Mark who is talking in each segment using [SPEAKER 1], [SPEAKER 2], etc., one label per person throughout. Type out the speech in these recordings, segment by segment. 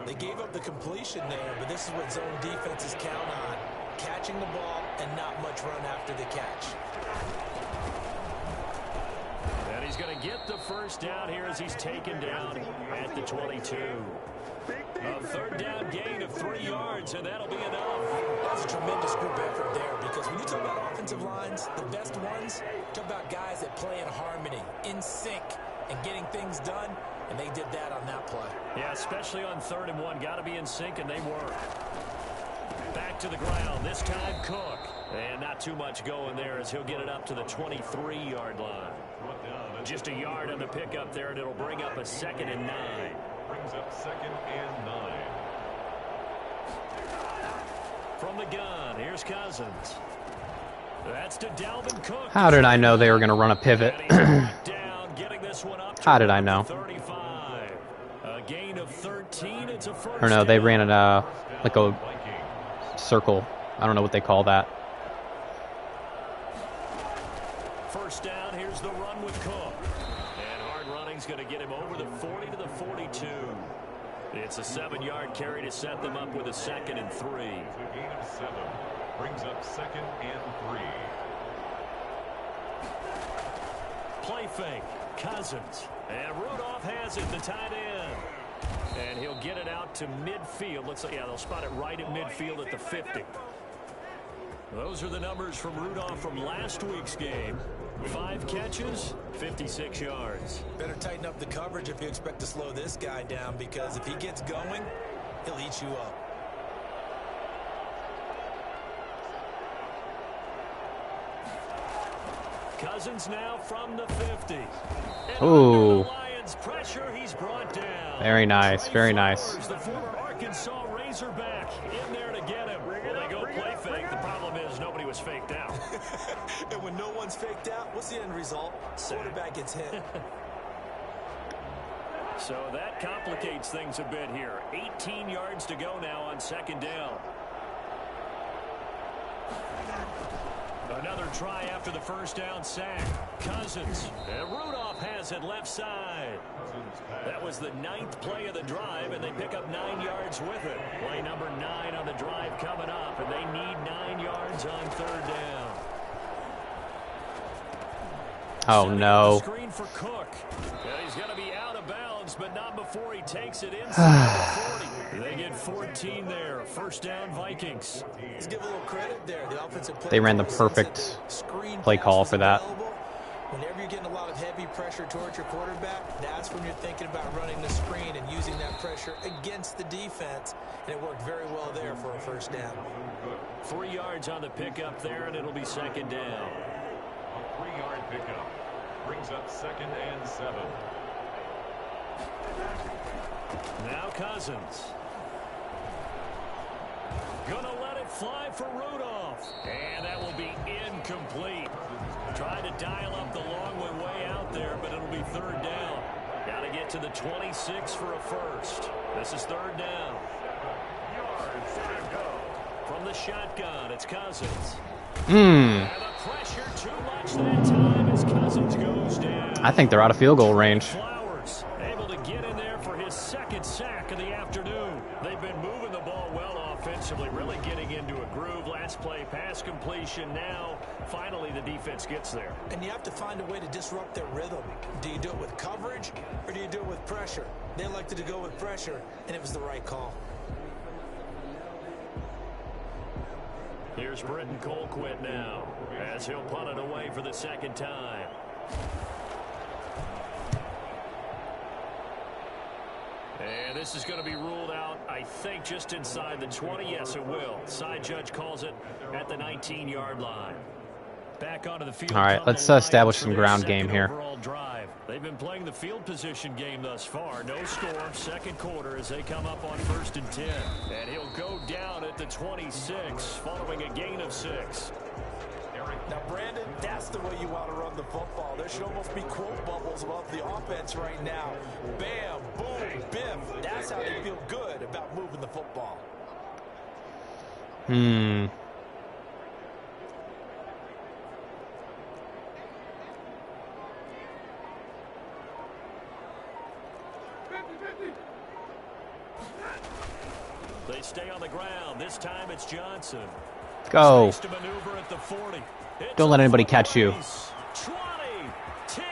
[SPEAKER 1] They gave up the completion there, but this is what zone defenses count on. Catching the ball and not much run after the catch.
[SPEAKER 2] And he's going to get the first down here as he's taken down at the 22. A third down gain of 3 yards, and that'll be enough.
[SPEAKER 1] That's a tremendous group effort there, because when you talk about offensive lines, the best ones, talk about guys that play in harmony, in sync, and getting things done, and they did that on that play.
[SPEAKER 2] Yeah, especially on 3rd and 1. Got to be in sync, and they were. Back to the ground, this time Cook. And not too much going there as he'll get it up to the 23-yard line. Just a yard on the pickup there, and it'll bring up a 2nd and 9.
[SPEAKER 3] Brings up 2nd and 9.
[SPEAKER 2] From the gun, here's Cousins. That's to Dalvin Cook.
[SPEAKER 4] How did I know they were going to run a pivot? How did I know?
[SPEAKER 2] 35. A gain of 13. It's a first
[SPEAKER 4] Or no, they
[SPEAKER 2] down.
[SPEAKER 4] ran it like a circle. I don't know what they call that.
[SPEAKER 2] First down, here's the run with Cook. And hard running's going to get him over the 40 to the 42. It's a 7-yard carry to set them up with a 2nd and 3.
[SPEAKER 3] A gain of 7. Brings up 2nd and 3.
[SPEAKER 2] Play fake. Cousins. And Rudolph has it, the tight end. And he'll get it out to midfield. Looks like, yeah, they'll spot it right at midfield at the 50. Those are the numbers from Rudolph from last week's game. 5 catches, 56 yards.
[SPEAKER 1] Better tighten up the coverage if you expect to slow this guy down, because if he gets going, he'll eat you up.
[SPEAKER 2] Cousins now from the 50.
[SPEAKER 4] Ooh.
[SPEAKER 2] Pressure, he's brought down.
[SPEAKER 4] Very nice, very nice.
[SPEAKER 2] The former Arkansas Razorback in there to get him. Well, they go play fake. The problem is nobody was faked out.
[SPEAKER 1] And when no one's faked out, what's the end result? Quarterback gets hit.
[SPEAKER 2] So that complicates things a bit here. 18 yards to go now on 2nd down. Another try after the first down sack. Cousins. And Rudolph has it left side. That was the 9th play of the drive, and they pick up 9 yards with it. Play number 9 on the drive coming up, and they need 9 yards on 3rd down.
[SPEAKER 4] Oh, no.
[SPEAKER 2] Screen for Cook. He's going to be out of bounds, but not before he takes it inside the 40. They get 14 there. First down, Vikings.
[SPEAKER 1] Let's give a little credit there. The offensive play.
[SPEAKER 4] They ran the perfect play call for that.
[SPEAKER 1] Whenever you're getting a lot of heavy pressure towards your quarterback, that's when you're thinking about running the screen and using that pressure against the defense. And it worked very well there for a first down.
[SPEAKER 2] 3 yards on the pickup there, and it'll be 2nd down.
[SPEAKER 3] A 3-yard pickup. Brings up 2nd and 7.
[SPEAKER 2] Now Cousins. Gonna let it fly for Rudolph. And that will be incomplete. Trying to dial up the long way out there, but it'll be 3rd down. Got to get to the 26 for a first. This is 3rd down.
[SPEAKER 3] Yards to go.
[SPEAKER 2] From the shotgun, it's Cousins.
[SPEAKER 4] Hmm.
[SPEAKER 2] And the pressure too much that time as Cousins goes down.
[SPEAKER 4] I think they're out of field goal range.
[SPEAKER 2] Flowers able to get in there for his 2nd sack of the afternoon. They've been moving the ball well offensively, really getting into a groove. Last play, pass completion. Now, finally, the defense gets there.
[SPEAKER 1] And you have to find a way to disrupt their rhythm. Do you do it with coverage, or do you do it with pressure? They elected to go with pressure, and it was the right call.
[SPEAKER 2] Here's Britton Colquitt now, as he'll punt it away for the 2nd time. And this is going to be ruled out, I think, just inside the 20. Yes, it will. Side judge calls it at the 19-yard line. Back onto the field.
[SPEAKER 4] All right, let's establish some ground game here.
[SPEAKER 2] Drive. They've been playing the field position game thus far. No score, 2nd quarter as they come up on 1st and 10. And he'll go down at the 26 following a gain of 6.
[SPEAKER 1] Now, Brandon, that's the way you want to run the football. There should almost be quote bubbles above the offense right now. Bam, boom, biff. That's how they feel good about moving the football.
[SPEAKER 4] Hmm.
[SPEAKER 2] They stay on the ground. This time it's Johnson.
[SPEAKER 4] Go.
[SPEAKER 2] To maneuver at the 40.
[SPEAKER 4] Don't let anybody catch you.
[SPEAKER 2] 20, 10,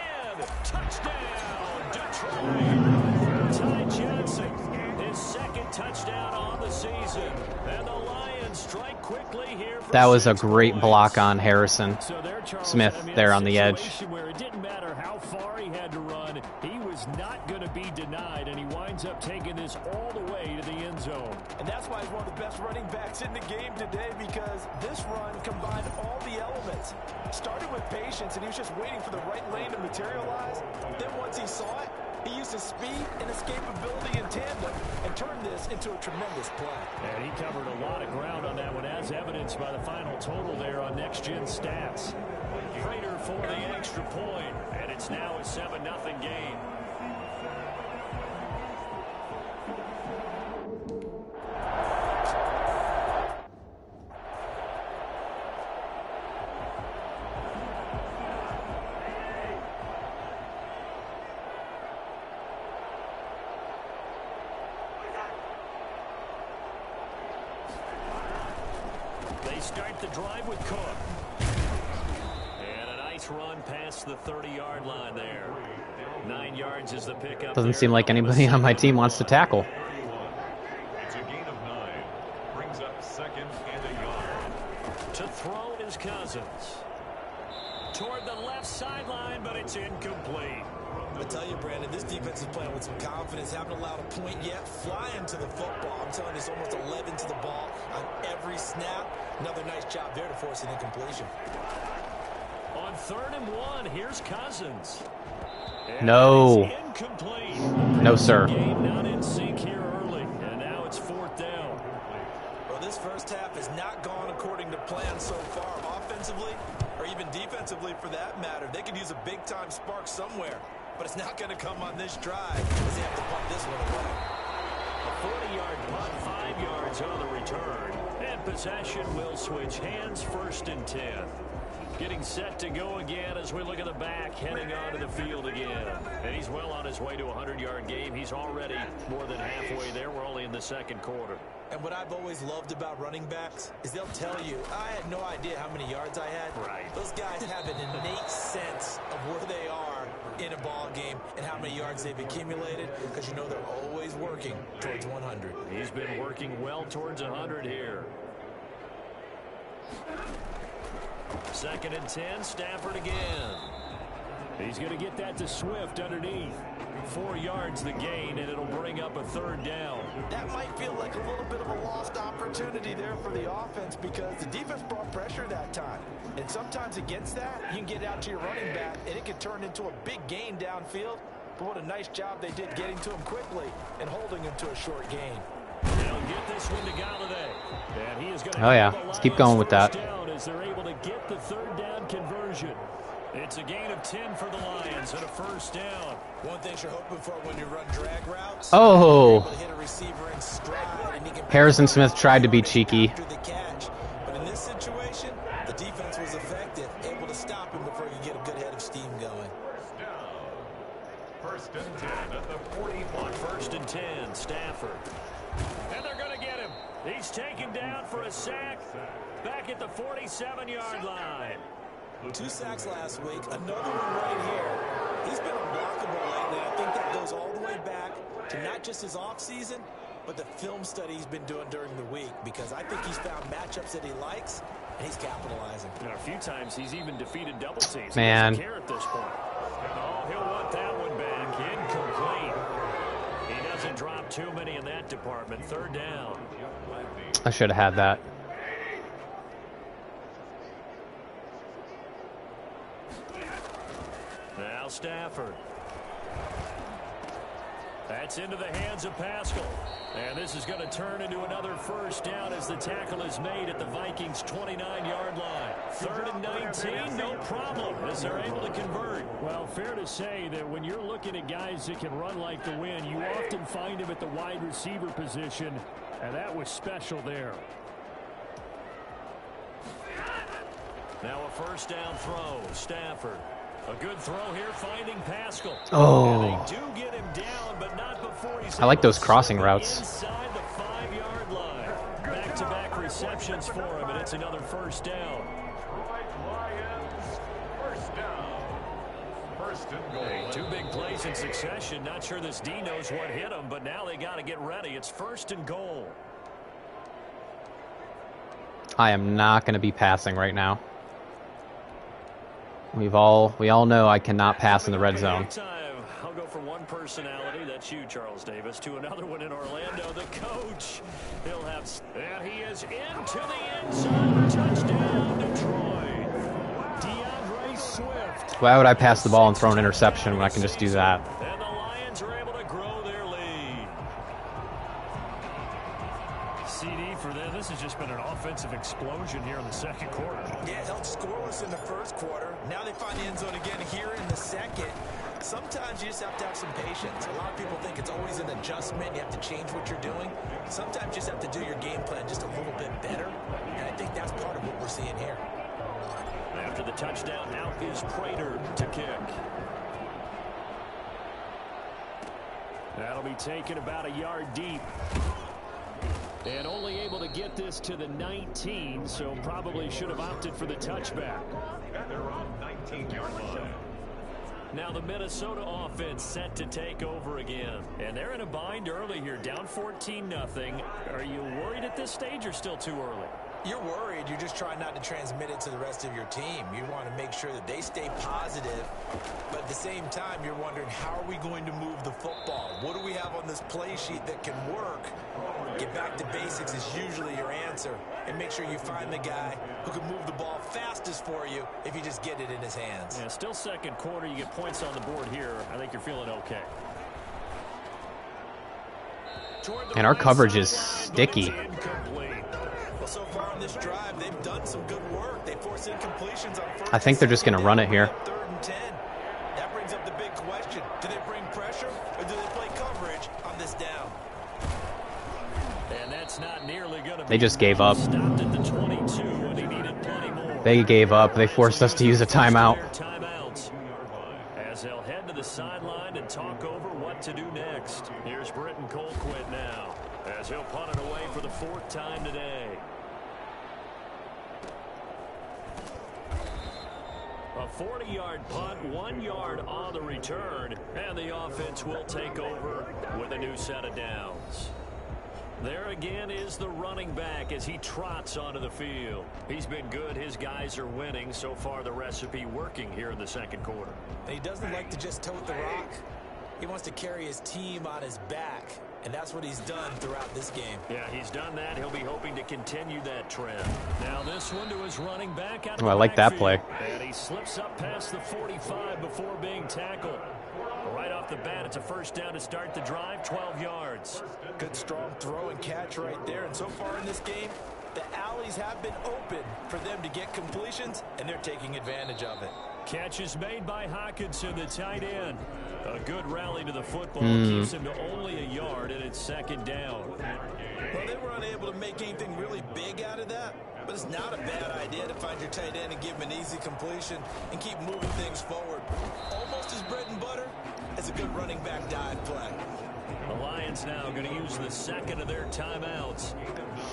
[SPEAKER 2] touchdown, Detroit. Ty Johnson, his second touchdown on the season. And the Lions strike quickly here.
[SPEAKER 4] That was a great block on Harrison
[SPEAKER 2] So there, Charles,
[SPEAKER 4] Smith there on the edge.
[SPEAKER 2] where it didn't matter how far he had to run, he was not going to be denied, and he winds up taking this all the way to the end zone.
[SPEAKER 1] And that's why he's one of the best running backs in the game today, because this run combined all the elements. Started with patience, and he was just waiting for the right lane to materialize. Then once he saw it, he used his speed and escapability in tandem and turned this into a tremendous play.
[SPEAKER 2] And he covered a lot of ground on that one, as evidenced by the final total there on Next Gen Stats. Prater for the extra point, and it's now a 7-0 game. They start the drive with Cook. And a nice run past the 30-yard line there. 9 yards is the pickup.
[SPEAKER 4] Doesn't seem like anybody on my team wants to tackle.
[SPEAKER 3] It's a gain of 9. Brings up 2nd and a yard.
[SPEAKER 2] To throw is Cousins. Toward the left sideline, but it's incomplete.
[SPEAKER 1] I tell you, Brandon, this defense is playing with some confidence. Haven't allowed a point yet. Flying to the football. I'm telling you, it's almost 11 to the ball on every snap. Another nice job there to force an incompletion.
[SPEAKER 2] On 3rd and 1, here's Cousins. And
[SPEAKER 4] No.
[SPEAKER 2] it's incomplete.
[SPEAKER 4] No, sir.
[SPEAKER 2] Game not in sync here early, and now it's 4th down.
[SPEAKER 1] Well, this first half has not gone according to plan so far. Offensively, or even defensively for that matter, they could use a big-time spark somewhere. But it's not going to come on this drive, as they have to punt this one away.
[SPEAKER 2] A 40-yard punt, 5 yards on the return. And possession will switch hands, 1st and 10. Getting set to go again as we look at the back, heading onto the field again. And he's well on his way to a 100-yard game. He's already more than halfway there. We're only in the 2nd quarter.
[SPEAKER 1] And what I've always loved about running backs is they'll tell you, I had no idea how many yards I had.
[SPEAKER 2] Right.
[SPEAKER 1] Those guys have an innate sense of where they are in a ball game and how many yards they've accumulated, because you know they're always working towards 100.
[SPEAKER 2] He's been working well towards 100 here. 2nd and 10, Stafford again. He's going to get that to Swift underneath. 4 yards the gain, and it'll bring up a 3rd down.
[SPEAKER 1] That might feel like a little bit of a lost opportunity there for the offense, because the defense brought pressure that time. And sometimes against that, you can get out to your running back, and it can turn into a big gain downfield. But what a nice job they did getting to him quickly and holding him to a short gain.
[SPEAKER 2] They'll get this one to Galladay. And he is going to
[SPEAKER 4] Oh, yeah. Let's keep going with that.
[SPEAKER 2] down as they're able to get the 3rd down conversion. It's a gain of 10 for the Lions and a 1st down.
[SPEAKER 1] One thing you're hoping for when you run drag routes.
[SPEAKER 4] Oh.
[SPEAKER 1] Able to hit a receiver in stride, and he can
[SPEAKER 4] Harrison Smith tried to be cheeky.
[SPEAKER 1] after the catch. But in this situation, the defense was effective, able to stop him before he could get a good head of steam going.
[SPEAKER 3] 1st and 10 at the 41.
[SPEAKER 2] 1st and 10, Stafford. And they're going to get him. He's taken down for a sack back at the 47-yard line.
[SPEAKER 1] 2 sacks last week, another one right here. He's been unblockable lately. I think that goes all the way back to not just his offseason, but the film study he's been doing during the week, because I think he's found matchups that he likes, and he's capitalizing.
[SPEAKER 2] And a few times he's even defeated double teams.
[SPEAKER 4] Man.
[SPEAKER 2] He doesn't care at this point. Oh, he'll want that one back. Incomplete. He doesn't drop too many in that department. 3rd down.
[SPEAKER 4] I should have had that.
[SPEAKER 2] Now Stafford. That's into the hands of Pascal. And this is going to turn into another 1st down as the tackle is made at the Vikings' 29-yard line. 3rd and 19, no problem, as they're able to convert. Well, fair to say that when you're looking at guys that can run like the wind, you often find them at the wide receiver position, and that was special there. Now a 1st down throw, Stafford. A good throw here, finding Pascal.
[SPEAKER 4] Oh.
[SPEAKER 2] And they do get him down, but not before he's
[SPEAKER 4] I like those crossing routes.
[SPEAKER 2] inside the 5-yard line. receptions for him, and it's another first down.
[SPEAKER 3] First down. First and goal.
[SPEAKER 2] 2 big plays in succession. Not sure this D knows what hit him, but now they got to get ready. It's first and goal.
[SPEAKER 4] I am not going to be passing right now. We all know I cannot pass in the red zone.
[SPEAKER 2] I'll go from one personality, that's you, Charles Davis, to another one in Orlando. The coach, he'll have, and he is into the end zone. Touchdown, Detroit. DeAndre Swift.
[SPEAKER 4] Why would I pass the ball and throw an interception when I can just do that?
[SPEAKER 2] And the Lions are able to grow their lead. CD for them. This has just been an offensive explosion here in the second quarter.
[SPEAKER 1] Yeah, held scoreless in the first quarter. Now they find the end zone again here in the second. Sometimes you just have to have some patience. A lot of people think it's always an adjustment. You have to change what you're doing. Sometimes you just have to do your game plan just a little bit better. And I think that's part of what we're seeing here.
[SPEAKER 2] After the touchdown, out is Prater to kick. That'll be taken about a yard deep. And only able to get this to the 19, so probably should have opted for the touchback.
[SPEAKER 3] And they're on 19-yard line.
[SPEAKER 2] Now the Minnesota offense set to take over again. And they're in a bind early here, down 14-0. Are you worried at this stage or still too early?
[SPEAKER 1] You're worried. You're just trying not to transmit it to the rest of your team. You want to make sure that they stay positive. But at the same time, you're wondering, how are we going to move the football? What do we have on this play sheet that can work? Get back to basics is usually your answer. And make sure you find the guy who can move the ball fastest for you if you just get it in his hands.
[SPEAKER 2] Yeah, still second quarter. You get points on the board here. I think you're feeling okay.
[SPEAKER 4] And our coverage is sticky.
[SPEAKER 1] Well, so far on this drive, they've done some good work. They force incompletions on first.
[SPEAKER 4] I think they're just going to run it here.
[SPEAKER 1] 3rd and 10. That brings up the big question. Do they bring pressure or do they play coverage on this down?
[SPEAKER 2] And that's not nearly going to be.
[SPEAKER 4] They just gave up.
[SPEAKER 2] Stopped at the 22 and he needed plenty more.
[SPEAKER 4] They gave up. They forced us to use a timeout.
[SPEAKER 2] Timeouts. As they'll head to the sideline and talk over what to do next. Here's Britton Colquitt now, as he'll punt it away for the 4th time today. A 40-yard punt, 1 yard on the return, and the offense will take over with a new set of downs. There again is the running back as he trots onto the field. He's been good. His guys are winning. So far, the recipe working here in the second quarter.
[SPEAKER 1] And he doesn't like to just tote the rock. He wants to carry his team on his back, and that's what he's done throughout this game.
[SPEAKER 2] Yeah, he's done that. He'll be hoping to continue that trend. Now this one to his running back out of
[SPEAKER 4] Oh, I like that play.
[SPEAKER 2] And he slips up past the 45 before being tackled. Right off the bat, it's a first down to start the drive, 12 yards.
[SPEAKER 1] Good strong throw and catch right there. And so far in this game, the alleys have been open for them to get completions, and they're taking advantage of it.
[SPEAKER 2] Catch is made by Hockenson, the tight end. A good rally to the football keeps him to only a yard, and it's second down.
[SPEAKER 1] Well, they were unable to make anything really big out of that, but it's not a bad idea to find your tight end and give him an easy completion and keep moving things forward. Almost as bread and butter as a good running back dive play.
[SPEAKER 2] The Lions now going to use the second of their timeouts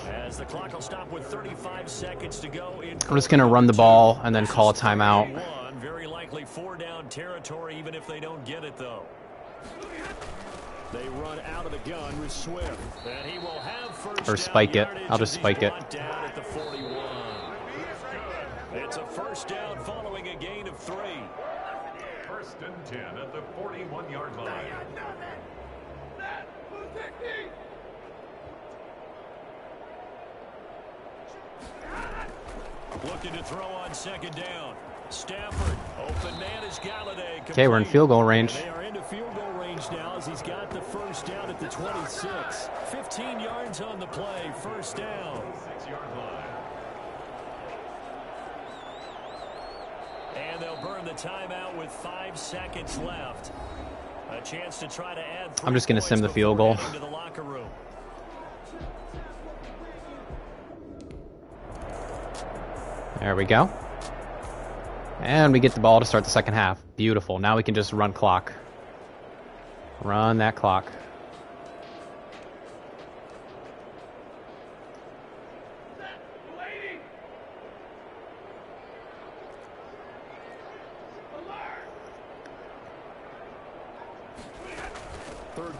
[SPEAKER 2] as the clock will stop with 35 seconds to go.
[SPEAKER 4] I'm just going to run the ball and then call a timeout.
[SPEAKER 2] Very likely 4-down territory, even if they don't get it, though. They run out of the gun with Swift, and he will have first
[SPEAKER 4] or spike it. I'll just spike it.
[SPEAKER 2] Down at the 41. It's a first down following a gain of 3.
[SPEAKER 3] First and 10 at the 41-yard line.
[SPEAKER 2] Looking to throw on second down. Stafford, open man is Galladay.
[SPEAKER 4] Okay, we're in field goal range.
[SPEAKER 2] They are into field goal range now as he's got the first down at the 26. 15 yards on the play, first down.
[SPEAKER 3] 6-yard line.
[SPEAKER 2] And they'll burn the timeout with 5 seconds left. A chance to try to add.
[SPEAKER 4] I'm just going to sim the field goal.
[SPEAKER 2] To the locker room.
[SPEAKER 4] There we go. And we get the ball to start the second half. Beautiful. Now we can just run clock. Run that clock.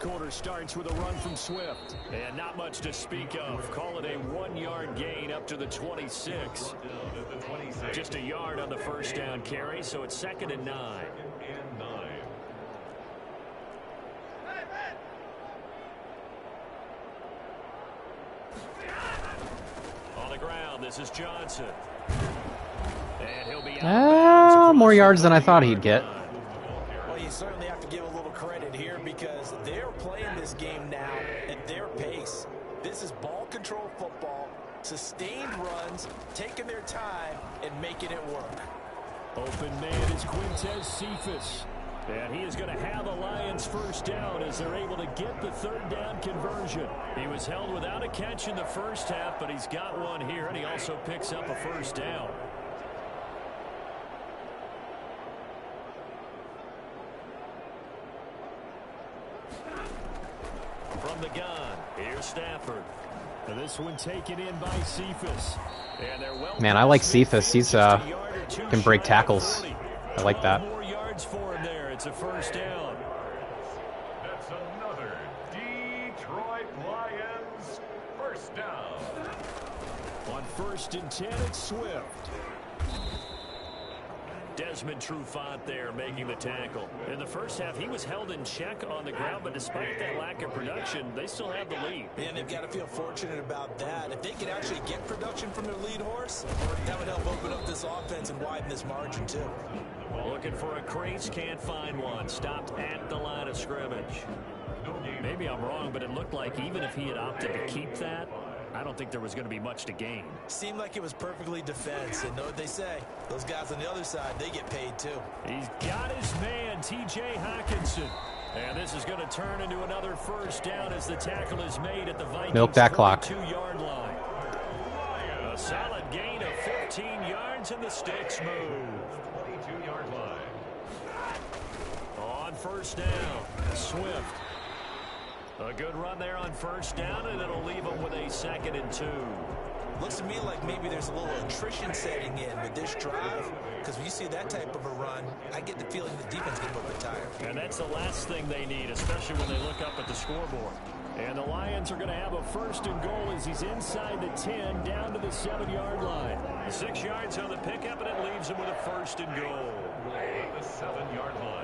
[SPEAKER 2] quarter starts with a run from Swift. And not much to speak of. Call it a 1-yard gain up to the 26. Just a yard on the first down carry, so it's 2nd and 9. On the ground, this is Johnson. And he'll be
[SPEAKER 4] more yards than I thought he'd get.
[SPEAKER 1] Well, you certainly have to give a little credit here because they're playing this game now at their pace. This is ball control football, sustained runs, taking their time and making it work.
[SPEAKER 2] Open man is Quintez Cephas. And he is going to have a Lions first down as they're able to get the 3rd down conversion. He was held without a catch in the first half, but he's got one here, and he also picks up a first down. From the gun, here's Stafford. And this one taken in by Cephas. And they're well.
[SPEAKER 4] Man, I like Cephas. He's can break tackles. I like that.
[SPEAKER 2] More yards for him there. It's a first down.
[SPEAKER 3] That's another Detroit Lions first down.
[SPEAKER 2] On 1st and 10, it's Swift. Desmond Trufant there making the tackle. In the first half, he was held in check on the ground, but despite that lack of production, they still have the lead.
[SPEAKER 1] And they've got to feel fortunate about that. If they could actually get production from their lead horse, that would help open up this offense and widen this margin too.
[SPEAKER 2] Looking for a crease, can't find one. Stopped at the line of scrimmage. Maybe I'm wrong, but it looked like even if he had opted to keep that, I don't think there was going to be much to gain.
[SPEAKER 1] Seemed like it was perfectly defense, and know what they say. Those guys on the other side, they get paid too.
[SPEAKER 2] He's got his man, T.J. Hockenson. And this is going to turn into another first down as the tackle is made at the Vikings'
[SPEAKER 4] Milk that clock.
[SPEAKER 2] 2-yard line. A solid gain of 15 yards, and the sticks move.
[SPEAKER 3] 22-yard line.
[SPEAKER 2] On first down, Swift. A good run there on first down, and it'll leave them with a 2nd and 2.
[SPEAKER 1] Looks to me like maybe there's a little attrition setting in with this drive, because when you see that type of a run, I get the feeling the defense gets a little bit tired.
[SPEAKER 2] And that's the last thing they need, especially when they look up at the scoreboard. And the Lions are going to have a 1st and goal as he's inside the 10, down to the 7-yard line. 6 yards on the pickup, and it leaves him with a 1st and goal.
[SPEAKER 3] At the 7-yard line.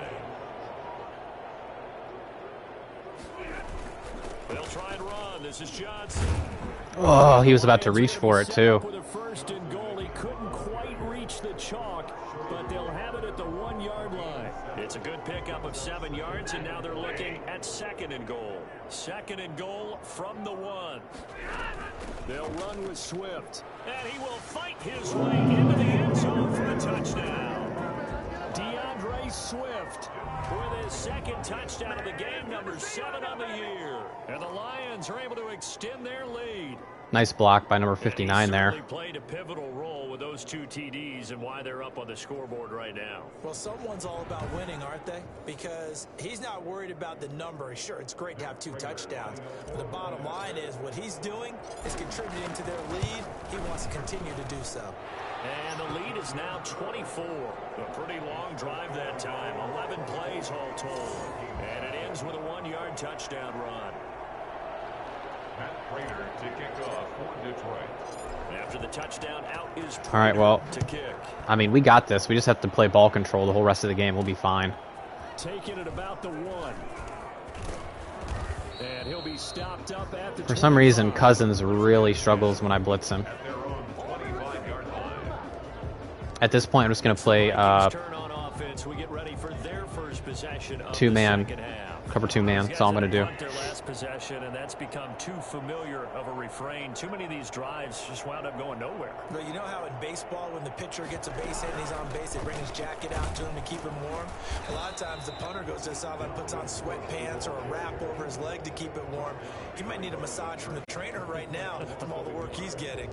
[SPEAKER 2] They'll try and run. This is Johnson.
[SPEAKER 4] Oh, he was about to reach for it too.
[SPEAKER 2] With a 1st and goal, he couldn't quite reach the chalk, but they'll have it at the 1-yard line. It's a good pickup of 7 yards, and now they're looking at 2nd and goal. 2nd and goal from the 1. They'll run with Swift, and he will fight his way into the end zone for a touchdown. DeAndre Swift with his 2nd touchdown of the game, number 7 on the year. And the Lions are able to extend their lead.
[SPEAKER 4] Nice block by number 59 there.
[SPEAKER 2] He played a pivotal role with those 2 TDs and why they're up on the scoreboard right now.
[SPEAKER 1] Well, someone's all about winning, aren't they? Because he's not worried about the number. Sure, it's great to have 2 touchdowns. But the bottom line is what he's doing is contributing to their lead. He wants to continue to do so.
[SPEAKER 2] And the lead is now 24. A pretty long drive that time. 11 plays all told. And it ends with a 1-yard touchdown run.
[SPEAKER 3] Pat Prater to kick off for Detroit.
[SPEAKER 2] After the touchdown, out is
[SPEAKER 4] All right, well,
[SPEAKER 2] to kick.
[SPEAKER 4] I mean, we got this. We just have to play ball control the whole rest of the game. We'll be fine.
[SPEAKER 2] Taking it about the 1. And he'll be stopped up at the
[SPEAKER 4] For some reason, Cousins really struggles when I blitz him.
[SPEAKER 3] At their own 25-yard line.
[SPEAKER 4] At this point, I'm just going to play
[SPEAKER 2] turn on offense. We get ready for their first possession of
[SPEAKER 4] 2-man,
[SPEAKER 2] the second half.
[SPEAKER 4] cover 2-man. That's all I'm going to do.
[SPEAKER 2] Their last possession, and that's become too familiar of a refrain. Too many of these drives just wound up going nowhere.
[SPEAKER 1] But you know how in baseball, when the pitcher gets a base hit and he's on base, they bring his jacket out to him to keep him warm? A lot of times the punter goes to the sideline, puts on sweatpants or a wrap over his leg to keep it warm. He might need a massage from the trainer right now from all the work he's getting.